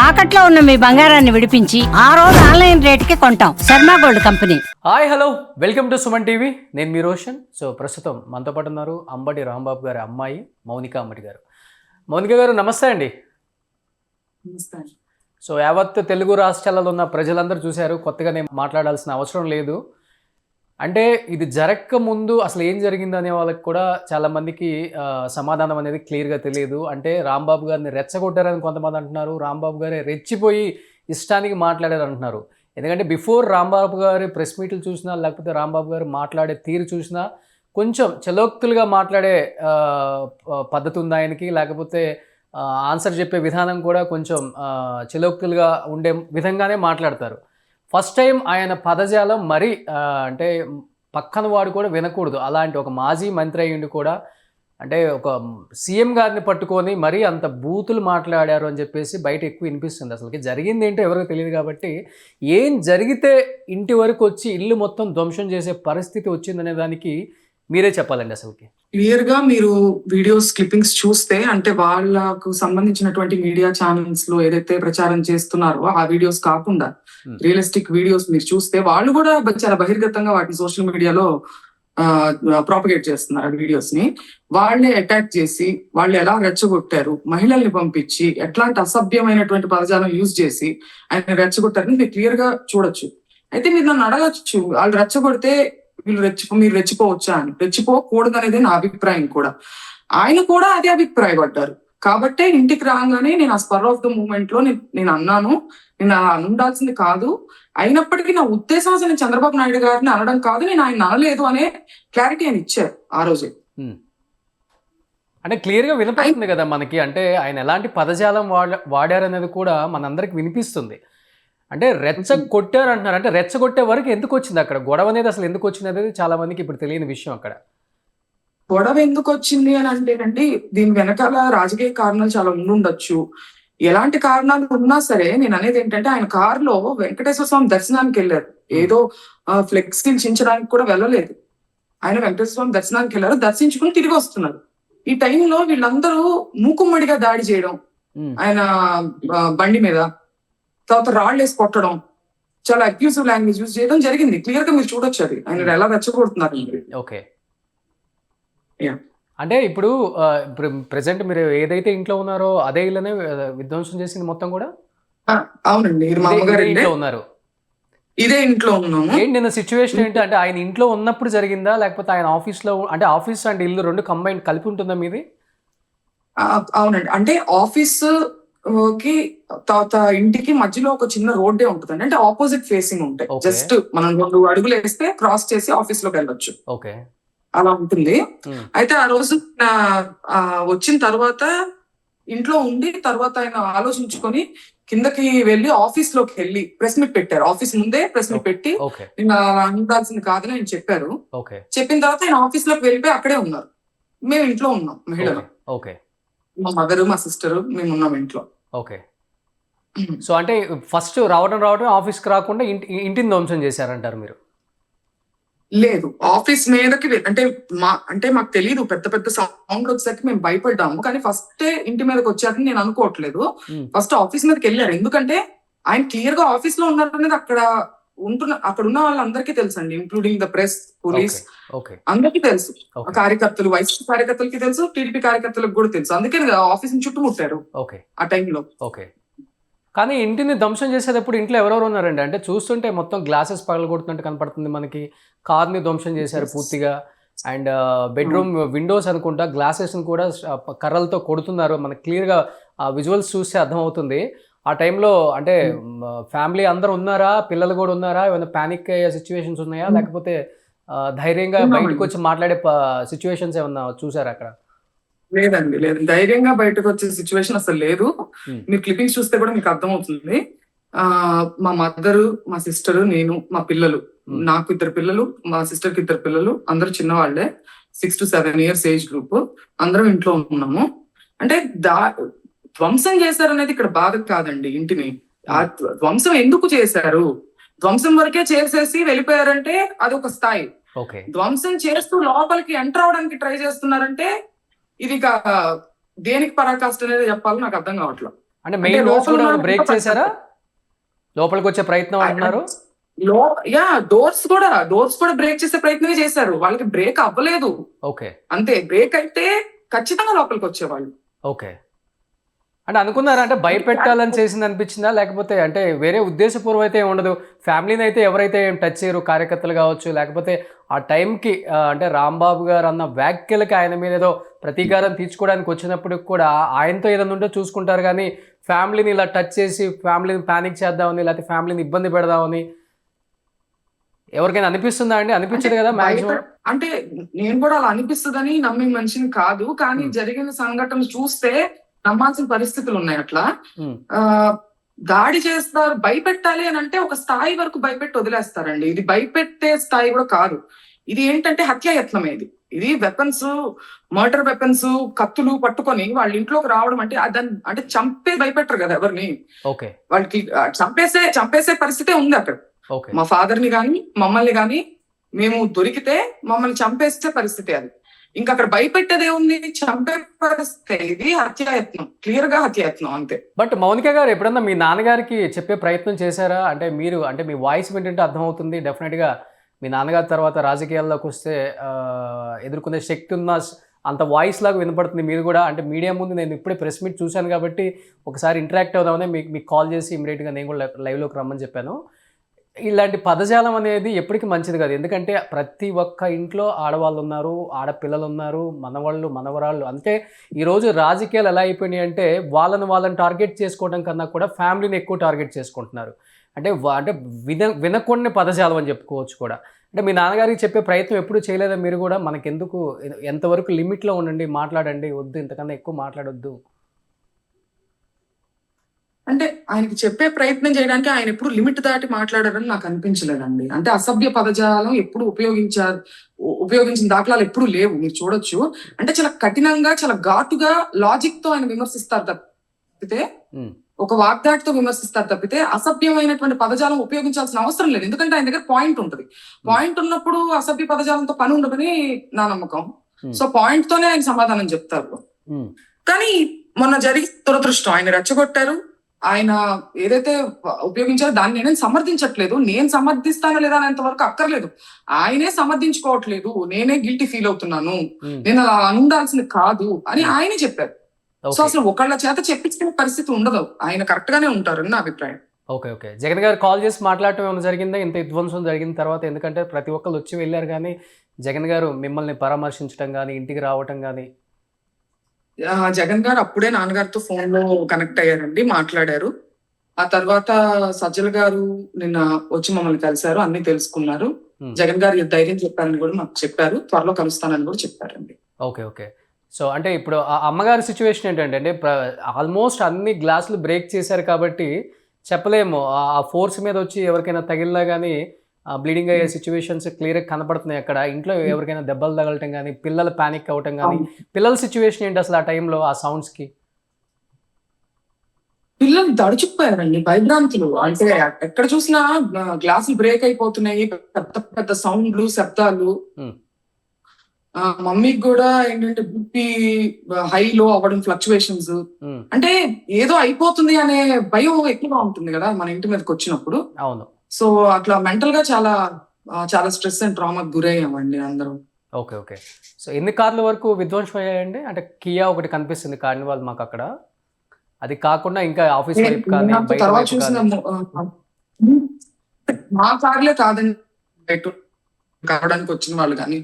తాకట్లో ఉన్న మీ బంగారాన్ని విడిపించి ఆ రోజు ఆన్లైన్ రేటుకి కొంటాం. Sharma gold company. Hi hello welcome to Suman TV. నేను మీ రోషన్. సో ప్రస్తుతం మనతో పాటు ఉన్నారు అంబటి రాంబాబు గారి అమ్మాయి మౌనిక అంబటి గారు. మౌనిక గారు నమస్తే అండి. సో యావత్ తెలుగు రాష్ట్రాలలో ఉన్న ప్రజలందరూ చూశారు, కొత్తగా నేను మాట్లాడాల్సిన అవసరం లేదు. అంటే ఇది జరగక ముందు అసలు ఏం జరిగింది అనే వాళ్ళకి కూడా చాలామందికి సమాధానం అనేది క్లియర్గా తెలియదు. అంటే రాంబాబు గారిని రెచ్చగొట్టారని కొంతమంది అంటున్నారు, రాంబాబు గారే రెచ్చిపోయి ఇష్టానికి మాట్లాడారు అంటున్నారు. ఎందుకంటే బిఫోర్ రాంబాబు గారి ప్రెస్ మీట్లు చూసినా, లేకపోతే రాంబాబు గారు మాట్లాడే తీరు చూసినా కొంచెం చలోక్తులుగా మాట్లాడే పద్ధతి ఉంది ఆయనకి, లేకపోతే ఆన్సర్ చెప్పే విధానం కూడా కొంచెం చలోక్తులుగా ఉండే విధంగానే మాట్లాడతారు. ఫస్ట్ టైం ఆయన పదజాలం మరీ అంటే పక్కన వాడు కూడా వినకూడదు. అలాంటి ఒక మాజీ మంత్రి అయ్యిండి కూడా అంటే ఒక సీఎం గారిని పట్టుకొని మరీ అంత బూతులు మాట్లాడారు అని చెప్పేసి బయట ఎక్కువ వినిపిస్తుంది. అసలుకి జరిగింది ఏంటో ఎవరికి తెలియదు. కాబట్టి ఏం జరిగితే ఇంటి వరకు వచ్చి ఇల్లు మొత్తం ధ్వంసం చేసే పరిస్థితి వచ్చిందనే దానికి మీరే చెప్పాలండి. అసలుకి క్లియర్ గా మీరు వీడియోస్ క్లిప్పింగ్స్ చూస్తే, అంటే వాళ్ళకు సంబంధించినటువంటి మీడియా ఛానల్స్ లో ఏదైతే ప్రచారం చేస్తున్నారో ఆ వీడియోస్ కాకుండా రియలిస్టిక్ వీడియోస్ మీరు చూస్తే వాళ్ళు కూడా చాలా బహిర్గతంగా వాటిని సోషల్ మీడియాలో ప్రాపగేట్ చేస్తున్నారు. ఆ వీడియోస్ ని వాళ్ళే అటాక్ చేసి వాళ్ళు ఎలా రెచ్చగొట్టారు, మహిళల్ని పంపించి ఎట్లాంటి అసభ్యమైనటువంటి పదజాలం యూజ్ చేసి ఆయన రెచ్చగొట్టారని మీరు క్లియర్ గా చూడొచ్చు. అయితే మీరు నన్ను అడగచ్చు, వాళ్ళు రెచ్చగొడితే మీరు రెచ్చిపోవచ్చా అని. రెచ్చిపోకూడదు అనేది నా అభిప్రాయం కూడా. ఆయన కూడా అదే అభిప్రాయపడ్డారు. కాబట్టే ఇంటికి రాగానే నేను ఆ స్పర్ ఆఫ్ ద మూమెంట్ లో నేను అన్నాను, నేను ఉండాల్సింది కాదు. అయినప్పటికీ నా ఉద్దేశం అసలు నేను చంద్రబాబు నాయుడు గారిని అనడం కాదు, నేను ఆయన అనలేదు అనే క్లారిటీ ఆయన ఇచ్చారు ఆ రోజే. అంటే క్లియర్గా వినిపిస్తుంది కదా మనకి. అంటే ఆయన ఎలాంటి పదజాలం వాడారనేది కూడా మనందరికి వినిపిస్తుంది. అంటే రెచ్చగొట్టారు అంటున్నారు. అంటే రెచ్చగొట్టే వరకు ఎందుకు వచ్చింది అక్కడ గొడవ అనేది, అసలు ఎందుకు వచ్చింది అనేది చాలా మందికి ఇప్పుడు తెలియని విషయం. అక్కడ గొడవ ఎందుకు వచ్చింది అని అంటేనండి, దీని వెనకాల రాజకీయ కారణాలు చాలా ఉండుండొచ్చు. ఎలాంటి కారణాలు ఉన్నా సరే నేను అనేది ఏంటంటే, ఆయన కారులో వెంకటేశ్వర స్వామి దర్శనానికి వెళ్ళారు. ఏదో ఫ్లెక్సీలు చించడానికి కూడా వెళ్ళలేదు. ఆయన వెంకటేశ్వర స్వామి దర్శనానికి వెళ్ళారు, దర్శించుకుని తిరిగి వస్తున్నారు. ఈ టైంలో వీళ్ళందరూ మూకుమ్మడిగా దాడి చేయడం, ఆయన బండి మీద, తర్వాత రాళ్ళు వేసి కొట్టడం, చాలా అబ్యూసివ్ లాంగ్వేజ్ యూజ్ చేయడం జరిగింది. క్లియర్ గా మీరు చూడొచ్చు అది ఆయన ఎలా రెచ్చగొడుతున్నారు. ఓకే. అంటే ఇప్పుడు ప్రెసెంట్ మీరు ఏదైతే ఇంట్లో ఉన్నారో అదే ఇళ్ళనే విధ్వంసం చేసింది మొత్తం కూడా? అవునండి, మా అమ్మగారు ఇంట్లో ఉన్నారు. ఇదే ఇంట్లో ఉన్నాము. ఏంటి నిన్న సిచ్యువేషన్ ఏంటి? అంటే ఆయన ఇంట్లో ఉన్నప్పుడు జరిగిందా, లేకపోతే ఆయన ఆఫీస్ లో, అంటే ఆఫీస్ అండ్ ఇల్లు రెండు కంబైన్ కలిపి ఉంటుందా మీది? అవునండి, అంటే ఆఫీస్ కి తర్వాత ఇంటికి మధ్యలో ఒక చిన్న రోడ్డే ఉంటుందండి. అంటే ఆపోజిట్ ఫేసింగ్ ఉంటాయి. జస్ట్ మనం 2 అడుగులు వేస్తే క్రాస్ చేసి ఆఫీస్ లోకి వెళ్ళొచ్చు. ఓకే, అలా ఉంటుంది. అయితే ఆ రోజు వచ్చిన తర్వాత ఇంట్లో ఉండి తర్వాత ఆయన ఆలోచించుకొని కిందకి వెళ్ళి ఆఫీస్ లోకి వెళ్ళి ప్రెస్ మీట్ పెట్టారు. ఆఫీస్ ముందే ప్రెస్ మీట్ పెట్టి నేను ఉండాల్సింది కాదని ఆయన చెప్పారు. చెప్పిన తర్వాత ఆయన ఆఫీస్ లోకి వెళ్ళిపోయి అక్కడే ఉన్నారు. మేము ఇంట్లో ఉన్నాం, మహిళలు, మా మదరు, మా సిస్టర్, మేము ఉన్నాం ఇంట్లో. ఓకే. సో అంటే ఫస్ట్ రావడం ఆఫీస్కి రాకుండా ఇంటిని ధ్వంసం చేశారంటారు మీరు? లేదు, ఆఫీస్ మీదకి అంటే మాకు తెలియదు. పెద్ద పెద్ద సౌండ్ వచ్చేసరికి మేము భయపడ్డాము. కానీ ఫస్ట్ ఇంటి మీదకి వచ్చాక నేను అనుకోవట్లేదు. ఫస్ట్ ఆఫీస్ మీదకి వెళ్ళారు. ఎందుకంటే ఆయన క్లియర్ గా ఆఫీస్ లో ఉన్నారు అనేది అక్కడ ఉన్న వాళ్ళందరికీ తెలుసు అండి, ఇంక్లూడింగ్ ద ప్రెస్, పోలీస్, అందరికీ తెలుసు. కార్యకర్తలు, వైసీపీ కార్యకర్తలకి తెలుసు, టీడీపీ కార్యకర్తలకు కూడా తెలుసు. అందుకే ఆఫీస్ ని చుట్టుముట్టారు ఆ టైంలో. ఓకే. కానీ ఇంటిని ధ్వంసం చేసేటప్పుడు ఇంట్లో ఎవరెవరు ఉన్నారండి? అంటే చూస్తుంటే మొత్తం గ్లాసెస్ పగలగొడుతున్నట్టు కనపడుతుంది మనకి. కార్ని ధ్వంసం చేశారు పూర్తిగా. అండ్ బెడ్రూమ్ విండోస్ అనుకుంటా గ్లాసెస్ని కూడా కర్రలతో కొడుతున్నారు. మనకు క్లియర్గా ఆ విజువల్స్ చూస్తే అర్థమవుతుంది. ఆ టైంలో అంటే ఫ్యామిలీ అందరూ ఉన్నారా, పిల్లలు కూడా ఉన్నారా, ఏమైనా ప్యానిక్ అయ్యే సిచ్యువేషన్స్ ఉన్నాయా, లేకపోతే ధైర్యంగా బయటకు వచ్చి మాట్లాడే సిచ్యువేషన్స్ ఏమన్నా చూసారా అక్కడ? లేదండి, లేదు, ధైర్యంగా బయటకు వచ్చే సిచ్యువేషన్ అసలు లేదు. మీరు క్లిప్పింగ్స్ చూస్తే కూడా మీకు అర్థమవుతుంది. మా మదరు, మా సిస్టర్, నేను, మా పిల్లలు, నాకు 2 పిల్లలు, మా సిస్టర్ కి 2 పిల్లలు, అందరూ చిన్నవాళ్లే, 6 to 7 years ఏజ్ గ్రూప్, అందరం ఇంట్లో ఉన్నాము. అంటే ధ్వంసం చేశారనేది ఇక్కడ బాధ కాదండి. ఇంటిని ఆ ధ్వంసం ఎందుకు చేశారు, ధ్వంసం వరకే చేసేసి వెళ్ళిపోయారంటే అది ఒక స్థాయి. ధ్వంసం చేస్తూ లోపలికి ఎంటర్ అవడానికి ట్రై చేస్తున్నారంటే ఇది దేనికి పరాకాష్ట అనేది చెప్పాలో నాకు అర్థం కావట్లేదు. అంటే మెయిన్ డోర్స్ లోపల కూడా ఉన్న బ్రేక్ వాళ్ళు చేశారా? లోపలికి వచ్చే ప్రయత్నం అంటున్నారు. డోర్స్ కూడా బ్రేక్ చేసే ప్రయత్నమే చేశారు. వాళ్ళకి బ్రేక్ అవ్వలేదు. ఓకే అంతే, బ్రేక్ అయితే ఖచ్చితంగా లోపలికి వచ్చేవాళ్ళు. ఓకే. అంటే అనుకున్నారా, అంటే భయపెట్టాలని చేసింది అనిపించిందా, లేకపోతే అంటే వేరే ఉద్దేశపూర్వం అయితే ఉండదు, ఫ్యామిలీని అయితే ఎవరైతే ఏం టచ్ చేయరు, కార్యకర్తలు కావచ్చు, లేకపోతే ఆ టైంకి అంటే రాంబాబు గారు అన్న వ్యాఖ్యలకి ఆయన మీద ఏదో ప్రతీకారం తీర్చుకోవడానికి వచ్చినప్పుడు కూడా ఆయనతో ఏదైనా ఉంటే చూసుకుంటారు, కానీ ఫ్యామిలీని ఇలా టచ్ చేసి ఫ్యామిలీని ప్యానిక్ చేద్దామని, లేకపోతే ఫ్యామిలీని ఇబ్బంది పెడదామని ఎవరికైనా అనిపిస్తుందా అండి? అనిపించదు కదా మాక్సిమం. అంటే నేను కూడా అలా అనిపిస్తుందని నమ్మే మనిషిని కాదు, కానీ జరిగిన సంఘటన చూస్తే నమ్మాల్సిన పరిస్థితులు ఉన్నాయి. అట్లా దాడి చేస్తారు, భయపెట్టాలి అని అంటే ఒక స్థాయి వరకు భయపెట్టి వదిలేస్తారండి. ఇది భయపెట్టే స్థాయి కూడా కాదు. ఇది ఏంటంటే హత్యాయత్నం. ఇది వెపన్స్, మర్డర్ వెపన్స్, కత్తులు పట్టుకొని వాళ్ళ ఇంట్లోకి రావడం అంటే అంటే చంపే భయపెట్టరు కదా ఎవరిని. వాళ్ళకి చంపేసే పరిస్థితే ఉంది అక్కడ. మా ఫాదర్ ని గాని మమ్మల్ని గాని మేము దొరికితే మమ్మల్ని చంపేసే పరిస్థితి అది. ఇంకా అక్కడ భయపెట్టేదే ఉంది, చంపే పరిస్థితి. ఇది హత్యాయత్నం, క్లియర్ గా హత్యాయత్నం అంతే. బట్ మౌనిక గారు ఎప్పుడన్నా మీ నాన్నగారికి చెప్పే ప్రయత్నం చేశారా? అంటే మీరు, అంటే మీ వాయిస్ వింటుంటే అర్థమవుతుంది, డెఫినెట్ గా మీ నాన్నగారి తర్వాత రాజకీయాల్లోకి వస్తే ఎదుర్కొనే శక్తి ఉన్న అంత వాయిస్ లాగా వినపడుతుంది మీరు కూడా. అంటే మీడియా ముందు నేను ఇప్పుడే ప్రెస్ మీట్ చూశాను కాబట్టి ఒకసారి ఇంటరాక్ట్ అవుదామని మీకు కాల్ చేసి ఇమీడియట్గా నేను కూడా లైవ్లోకి రమ్మని చెప్పాను. ఇలాంటి పదజాలం అనేది ఎప్పటికీ మంచిది కాదు, ఎందుకంటే ప్రతి ఒక్క ఇంట్లో ఆడవాళ్ళు ఉన్నారు, ఆడపిల్లలు ఉన్నారు, మనవాళ్ళు మనవరాళ్ళు. అంటే ఈరోజు రాజకీయాలు ఎలా అయిపోయినాయి అంటే వాళ్ళని టార్గెట్ చేసుకోవడం కన్నా కూడా ఫ్యామిలీని ఎక్కువ టార్గెట్ చేసుకుంటున్నారు. అంటే వినకూడని పదజాలం అని చెప్పుకోవచ్చు కూడా. అంటే మీ నాన్నగారికి చెప్పే ప్రయత్నం ఎప్పుడు చేయలేదా మీరు కూడా? మనకెందుకు, ఎంతవరకు లిమిట్లో ఉండండి, మాట్లాడండి, వద్దు ఇంతకన్నా ఎక్కువ మాట్లాడొద్దు. అంటే ఆయనకి చెప్పే ప్రయత్నం చేయడానికి ఆయన ఎప్పుడు లిమిట్ దాటి మాట్లాడారని నాకు అనిపించలేదండి. అంటే అసభ్య పదజాలం ఎప్పుడు ఉపయోగించిన దాఖలాలు ఎప్పుడు లేవు, మీరు చూడొచ్చు. అంటే చాలా కఠినంగా, చాలా ఘాటుగా, లాజిక్ తో ఆయన విమర్శిస్తారు తప్పితే, ఒక వాగ్దాటితో విమర్శిస్తారు తప్పితే అసభ్యమైనటువంటి పదజాలం ఉపయోగించాల్సిన అవసరం లేదు. ఎందుకంటే ఆయన దగ్గర పాయింట్ ఉంటుంది. పాయింట్ ఉన్నప్పుడు అసభ్య పదజాలంతో పని ఉండదని నా నమ్మకం. సో పాయింట్ తోనే ఆయన సమాధానం చెప్తారు. కానీ మొన్న జరిగిన దురదృష్టం, ఆయన రెచ్చగొట్టారు. ఆయన ఏదైతే ఉపయోగించారో దాన్ని నేను సమర్థించట్లేదు, నేను సమర్థిస్తానో లేదా అనేంత వరకు అక్కర్లేదు. ఆయనే సమర్థించుకోవట్లేదు, నేనే గిల్టీ ఫీల్ అవుతున్నాను, నేను అలా ఉండాల్సింది కాదు అని ఆయనే చెప్పారు. సో అసలు ఒకళ్ళ చేత చెప్పించుకునే పరిస్థితి ఉండదు, ఆయన కరెక్ట్ గానే ఉంటారని నా అభిప్రాయం. ఓకే. జగన్ గారు కాల్ చేసి మాట్లాడటం ఏమైనా జరిగిందా ఇంత విధ్వంసం జరిగిన తర్వాత? ఎందుకంటే ప్రతి ఒక్కరు వచ్చి వెళ్ళారు, కానీ జగన్ గారు మిమ్మల్ని పరామర్శించడం కానీ, ఇంటికి రావటం కానీ? జగన్ గారు అప్పుడే నాన్నగారితో ఫోన్ లో కనెక్ట్ అయ్యారండి, మాట్లాడారు. ఆ తర్వాత సజ్జల గారు నిన్న వచ్చి మమ్మల్ని కలిశారు, అన్ని తెలుసుకున్నారు. జగన్ గారు ధైర్యం చెప్పారని కూడా మాకు చెప్పారు, త్వరలో కలుస్తానని కూడా చెప్పారండి. ఓకే. సో అంటే ఇప్పుడు ఆ అమ్మగారి సిచ్యువేషన్ ఏంటంటే, అంటే ఆల్మోస్ట్ అన్ని గ్లాసులు బ్రేక్ చేశారు కాబట్టి చెప్పలేము, ఆ ఫోర్స్ మీద వచ్చి ఎవరికైనా తగిలినా కానీ బ్లీడింగ్ అయ్యే సిచ్యువేషన్స్ క్లియర్గా కనపడుతున్నాయి అక్కడ. ఇంట్లో ఎవరికైనా దెబ్బలు తగలటం కానీ, పిల్లలు ప్యానిక్ అవ్వటం కానీ, పిల్లల సిచ్యువేషన్ ఏంటి అసలు ఆ టైంలో ఆ సౌండ్స్కి? పిల్లలు దడుచుకుపోయారండి, భయభ్రాంతులు. అంటే ఎక్కడ చూసినా గ్లాసులు బ్రేక్ అయిపోతున్నాయి, పెద్ద పెద్ద సౌండ్లు, శబ్దాలు. మమ్మీకి కూడా ఏంటంటే బీపీ హైలో అవ్వడం, ఫ్లక్చువేషన్స్. అంటే ఏదో అయిపోతుంది అనే భయం ఎక్కువగా ఉంటుంది కదా మన ఇంటి మీదకి వచ్చినప్పుడు. అవును. సో అట్లా మెంటల్ గా చాలా స్ట్రెస్ అండ్ ట్రామాకి గురయ్యామండి అందరం. ఓకే. సో ఎన్ని కార్ల వరకు విధ్వంసం అయ్యాయండి? అంటే కియా ఒకటి కనిపిస్తుంది కార్నివాల్ మాకు అక్కడ, అది కాకుండా ఇంకా ఆఫీస్ వైపు కానీ తర్వాత చూసిన మా కార్లే కాదండి, కావడానికి వచ్చిన వాళ్ళు కానీ,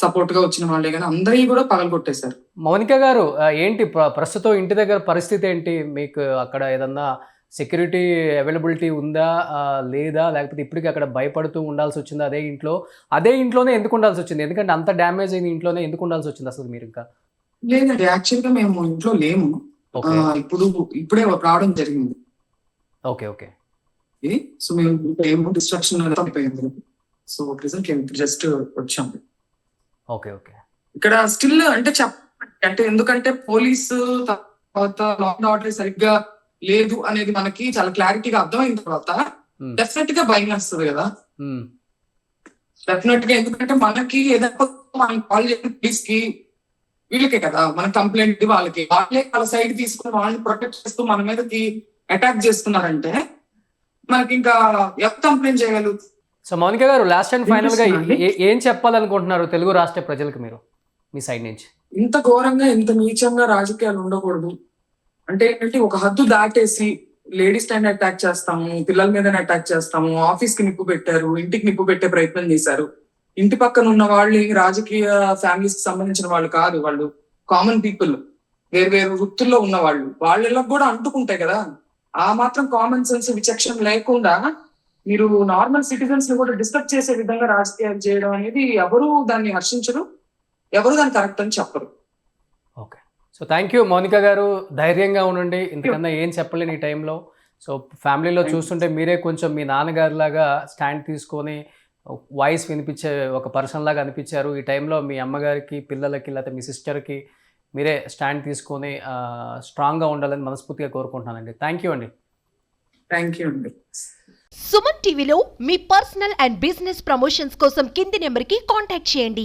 సపోర్ట్ గా వచ్చిన వాళ్ళే కానీ అందరినీ కూడా పగలగొట్టేశారు. మౌనిక గారు ఏంటి ప్రస్తుతం ఇంటి దగ్గర పరిస్థితి ఏంటి? మీకు అక్కడ ఏదన్నా సెక్యూరిటీ అవైలబిలిటీ ఉందా లేదా, లేకపోతే ఇప్పటికీ అక్కడ భయపడుతూ ఉండాల్సి వచ్చిందా? అదే ఇంట్లోనే ఎందుకు ఉండాల్సి వచ్చింది? ఎందుకంటే అంత డ్యామేజ్ అయిన ఇంట్లోనే ఎందుకు ఉండాల్సి వచ్చింది అసలు మీరు? ఇంకా లేదండి, యాక్చువల్ గా మేము ఇంట్లో లేము, ఇప్పుడే రావడం జరిగింది. ఓకే. సో మేము ఏమో డిస్ట్రక్షన్ అయిపోయింది. సో ప్రెసెంట్ జస్ట్ వచ్చాం. ఓకే. ఇక్కడ స్టిల్ అంటే ఎందుకంటే పోలీసు తర్వాత లా అండ్ ఆర్డర్ సరిగ్గా లేదు అనేది మనకి చాలా క్లారిటీగా అర్థమైన తర్వాత డెఫినెట్ గా భయం వస్తుంది కదా. డెఫినెట్ గా, ఎందుకంటే మనకి ఏదైనా కాల్ చేయండి పోలీస్ కి, వీళ్ళకే కదా మన కంప్లైంట్, వాళ్ళే వాళ్ళ సైడ్ తీసుకుని వాళ్ళని ప్రొటెక్ట్ చేస్తూ మన మీదకి అటాక్ చేస్తున్నారంటే మనకి ఇంకా ఎవరు కంప్లైంట్ చేయగలుగుతారు? సో మౌనిక గారు, లాస్ట్ అండ్ ఫైనల్ గా ఏం చెప్పాలనుకుంటున్నారు తెలుగు రాష్ట్ర ప్రజలకు మీరు మీ సైడ్ నుంచి? ఇంత ఘోరంగా ఇంత నీచంగా రాజకీయాలు ఉండకూడదు. అంటే ఏంటంటే ఒక హద్దు దాటేసి లేడీస్ పైన అటాక్ చేస్తాము, పిల్లల మీద అటాక్ చేస్తాము, ఆఫీస్ కి నిప్పు పెట్టారు, ఇంటికి నిప్పు పెట్టే ప్రయత్నం చేశారు. ఇంటి పక్కన ఉన్న వాళ్ళు రాజకీయ ఫ్యామిలీస్ కి సంబంధించిన వాళ్ళు కాదు, వాళ్ళు కామన్ పీపుల్, వేరు వృత్తుల్లో ఉన్న వాళ్ళు, వాళ్ళకి కూడా అంటుకుంటాయి కదా. ఆ మాత్రం కామన్ సెన్స్ విచక్షణ లేకుండా మీరు నార్మల్ సిటిజన్స్ ని కూడా డిస్టర్బ్ చేసే విధంగా రాజకీయాలు చేయడం అనేది ఎవరు దాన్ని హర్షించరు, ఎవరు దాన్ని కరెక్ట్ అని చెప్పరు. Okay, so thank you Mounika గారు, ధైర్యంగా ఉండండి. ఇంతకన్నా ఏం చెప్పలేని ఈ టైంలో. సో ఫ్యామిలీలో చూస్తుంటే మీరే కొంచెం మీ నాన్నగారి లాగా స్టాండ్ తీసుకొని వాయిస్ వినిపించే ఒక పర్సన్ లాగా అనిపించారు. ఈ టైంలో మీ అమ్మగారికి, పిల్లలకి, లేకపోతే మీ సిస్టర్కి మీరే స్టాండ్ తీసుకొని స్ట్రాంగ్గా ఉండాలని మనస్ఫూర్తిగా కోరుకుంటున్నానండి. థ్యాంక్ యూ అండి. థ్యాంక్ యూ అండి. సుమన్ టీవీలో మీ పర్సనల్ అండ్ బిజినెస్ ప్రమోషన్స్ కోసం కింది నెంబర్కి కాంటాక్ట్ చేయండి.